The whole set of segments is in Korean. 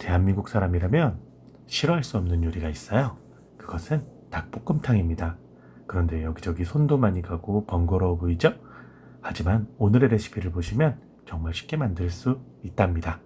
대한민국 사람이라면 싫어할 수 없는 요리가 있어요. 그것은 닭볶음탕입니다. 그런데 여기저기 손도 많이 가고 번거로워 보이죠? 하지만 오늘의 레시피를 보시면 정말 쉽게 만들 수 있답니다.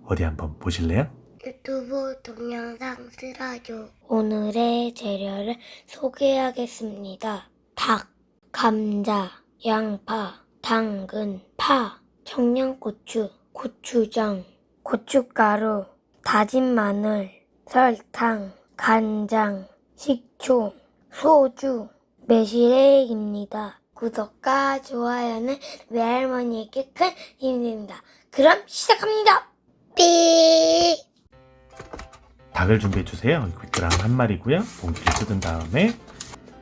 어디 한번 보실래요? 유튜브 동영상 틀어줘. 오늘의 재료를 소개하겠습니다. 닭, 감자, 양파, 당근, 파, 청양고추, 고추장, 고춧가루, 다진 마늘, 설탕, 간장, 식초, 소주, 매실액입니다. 구독과 좋아요는 외할머니에게 큰 힘이 됩니다. 그럼 시작합니다. 삐! 닭을 준비해 주세요. 600g 한 마리고요. 봉지를 뜯은 다음에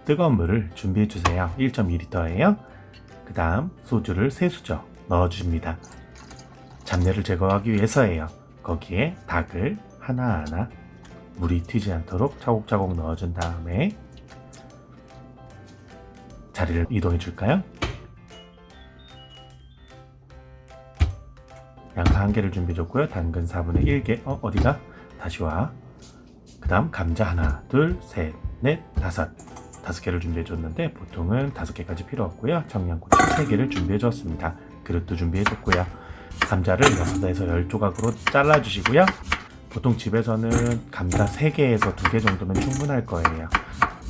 뜨거운 물을 준비해 주세요. 1.2L예요. 그 다음 소주를 3수저 넣어 주십니다. 잡내를 제거하기 위해서예요. 거기에 닭을 하나하나 물이 튀지 않도록 차곡차곡 넣어 준 다음에 자리를 이동해 줄까요? 양파 1개를 준비해 줬고요. 당근 4분의 1개. 어디가? 다시 와. 그 다음 감자 하나, 둘, 셋, 넷, 다섯. 5개를 준비해 줬는데 보통은 5개까지 필요 없고요. 청양고추 3개를 준비해 줬습니다. 그릇도 준비해 줬고요. 감자를 6에서 10조각으로 잘라 주시고요. 보통 집에서는 감자 3개에서 2개 정도면 충분할 거예요.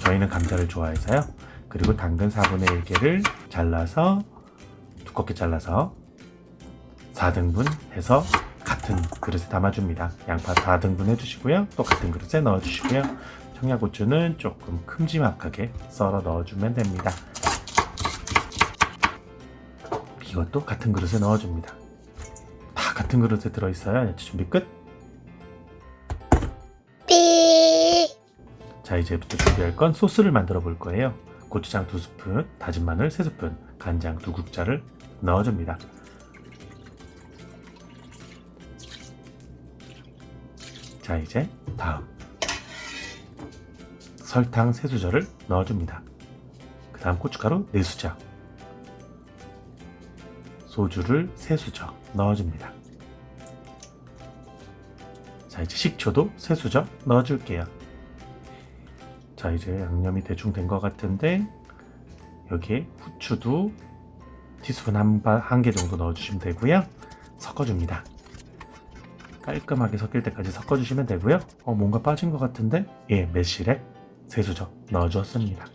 저희는 감자를 좋아해서요. 그리고 당근 4분의 1개를 잘라서 두껍게 잘라서 4등분 해서 같은 그릇에 담아줍니다. 양파 4등분 해주시고요. 또 같은 그릇에 넣어주시고요. 청양고추는 조금 큼지막하게 썰어 넣어주면 됩니다. 이것도 같은 그릇에 넣어줍니다. 다 같은 그릇에 들어있어요. 야채 준비 끝. 삐! 자, 이제부터 준비할 건 소스를 만들어 볼 거예요. 고추장 2스푼, 다진 마늘 3스푼, 간장 2국자를 넣어줍니다. 자, 이제 다음 설탕 3수저를 넣어줍니다. 그 다음 고춧가루 4수저, 소주를 3수저 넣어줍니다. 자, 이제 식초도 3수저 넣어줄게요. 자, 이제 양념이 대충 된 것 같은데 여기에 후추도 티스푼 한 개 정도 넣어주시면 되고요. 섞어줍니다. 깔끔하게 섞일 때까지 섞어주시면 되고요. 뭔가 빠진 것 같은데 매실액 3수저 넣어주었습니다.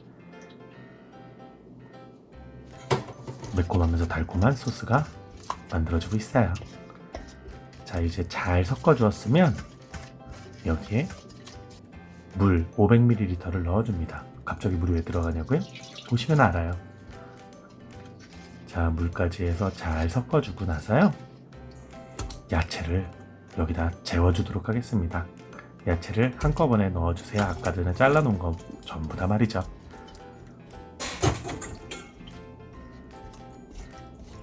매콤하면서 달콤한 소스가 만들어지고 있어요. 자, 이제 잘 섞어주었으면 여기에 물 500ml를 넣어줍니다. 갑자기 물이 왜 들어가냐고요? 보시면 알아요. 자, 물까지 해서 잘 섞어주고 나서요. 야채를 여기다 재워주도록 하겠습니다. 야채를 한꺼번에 넣어주세요. 아까 전에 잘라놓은 거 전부 다 말이죠.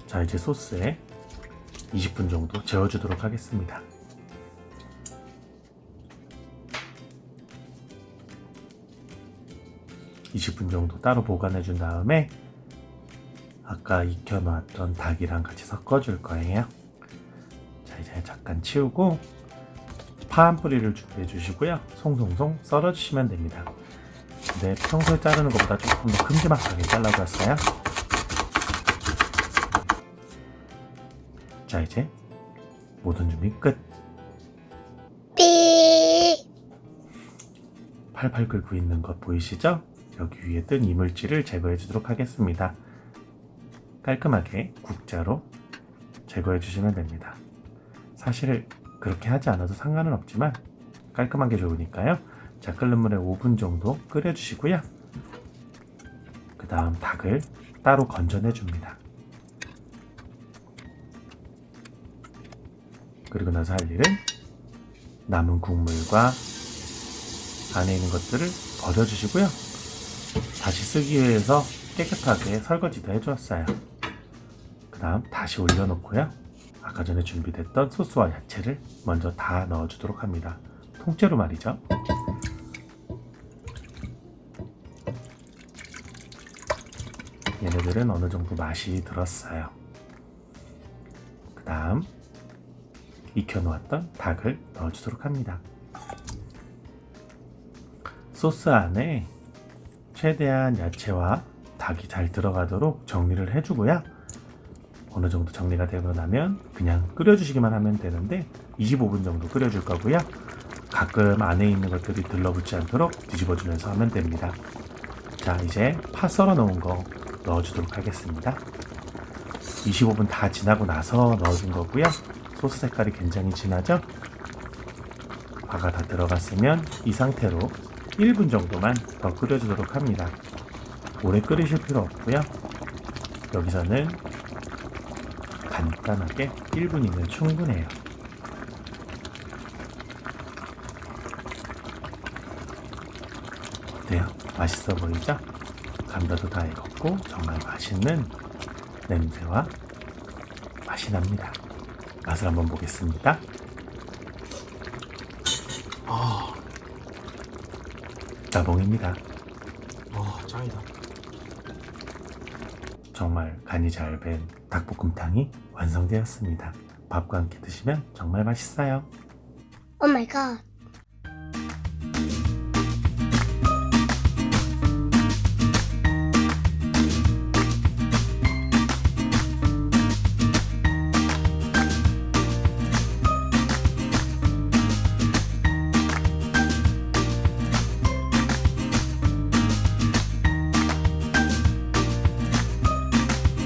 자, 이제 소스에 20분 정도 재워주도록 하겠습니다. (20분) 정도 따로 보관해 준 다음에 아까 익혀놨던 닭이랑 같이 섞어줄 거예요. 자, 이제 잠깐 치우고 파 한 뿌리를 준비해 주시고요. 송송송 썰어 주시면 됩니다. 근데 평소에 자르는 것보다 조금 더 큼지막하게 잘라줬어요. 자, 이제 모든 준비 끝. 삐! 팔팔 끓고 있는 것 보이시죠? 여기 위에 뜬 이물질을 제거해 주도록 하겠습니다. 깔끔하게 국자로 제거해 주시면 됩니다. 사실 그렇게 하지 않아도 상관은 없지만 깔끔한 게 좋으니까요. 자, 끓는 물에 5분 정도 끓여 주시고요. 그 다음 닭을 따로 건져내 줍니다. 그리고 나서 할 일은 남은 국물과 안에 있는 것들을 버려주시고요. 다시 쓰기 위해서 깨끗하게 설거지도 해주었어요. 그 다음 다시 올려놓고요. 아까 전에 준비됐던 소스와 야채를 먼저 다 넣어주도록 합니다. 통째로 말이죠. 얘네들은 어느 정도 맛이 들었어요. 그 다음 익혀놓았던 닭을 넣어주도록 합니다. 소스 안에 최대한 야채와 닭이 잘 들어가도록 정리를 해주고요. 어느 정도 정리가 되고 나면 그냥 끓여주시기만 하면 되는데 25분 정도 끓여줄 거고요. 가끔 안에 있는 것들이 들러붙지 않도록 뒤집어주면서 하면 됩니다. 자, 이제 파 썰어 놓은 거 넣어주도록 하겠습니다. 25분 다 지나고 나서 넣어준 거고요. 소스 색깔이 굉장히 진하죠? 파가 다 들어갔으면 이 상태로 1분 정도만 더 끓여주도록 합니다. 오래 끓이실 필요 없고요. 여기서는 간단하게 1분이면 충분해요. 어때요? 맛있어 보이죠? 감자도 다 익었고 정말 맛있는 냄새와 맛이 납니다. 맛을 한번 보겠습니다. 따봉입니다. 짱이다. 정말 간이 잘 밴 닭볶음탕이 완성되었습니다. 밥과 함께 드시면 정말 맛있어요. 오 마이 갓.